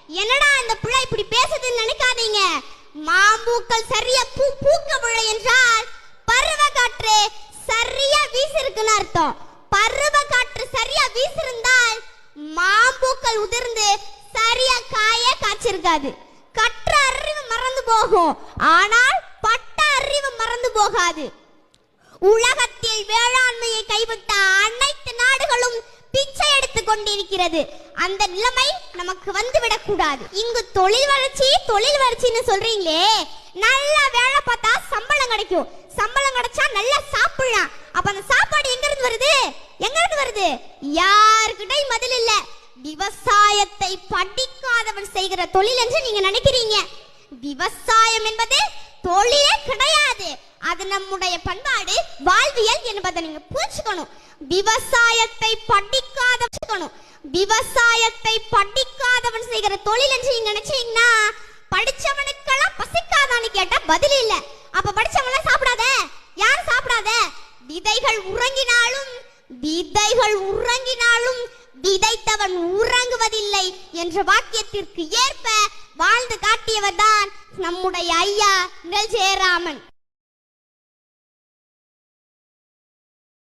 என்னடா இந்த பிள்ளை இப்படி பேசுதுன்னு நினைக்காதீங்க. மாம்பூக்கள் சரியா பூக்கவில்லை என்றால் பருவ காற்று சரியா வீசிருக்குன்னு அர்த்தம். பருவ காற்று சரியா வீசிருந்தால் மாம்பூக்கள் உதிர்ந்து சரியா காய்ச்சிருக்காது. கற்ற அறிவு மறந்து போகும், ஆனால் பட்ட அறிவு மறந்து போகாது. உலகத்தில் வேளாண்மையை கைவிட்ட அனைத்து நாடுகளும் பிச்சை எடுத்துக் கொண்டிருக்கிறது. அந்த நிலைமை நமக்கு வந்துவிடக் கூடாது. இங்கு தொழில் வளர்ச்சின்னு சொல்றீங்களே, நல்லா வேலை பார்த்தா சம்பளம் கிடைக்கும். சம்பளம் கிடைச்சா நல்லா சாப்பிடலாம். அப்ப அந்த சாப்பாடு எங்க இருந்து வருது? யாருக்கிட்டையும் பதில் இல்ல. விவசாயத்தை படிக்காதவன் செய்கிற தொழில் என்று நீங்க நினைக்கிறீங்க. விவசாயம் என்பது தொழிலே கிடையாது. அது நம்முடைய பண்பாடு, வாழ்வியல் என்பதை நீங்க புரிஞ்சுக்கணும். விவசாயத்தை படிக்காதவன் செய்கிற தொழில் என்று நீங்க நினைச்சீங்கன்னா, படிச்சவனுக்கெல்லாம் பசிக்காதான்னு கேட்டா பதில் இல்ல. அப்ப படிச்சவன் சாப்பிடாத, யார் சாப்பிடாத? விதைகள் உறங்கினாலும் விதைத்தவன் உறங்குவதில்லை என்ற வாக்கியத்திற்கு ஏற்ப வாழ்ந்து காட்டியவர் தான் நம்முடைய ஐயா நெல் ஜெயராமன்.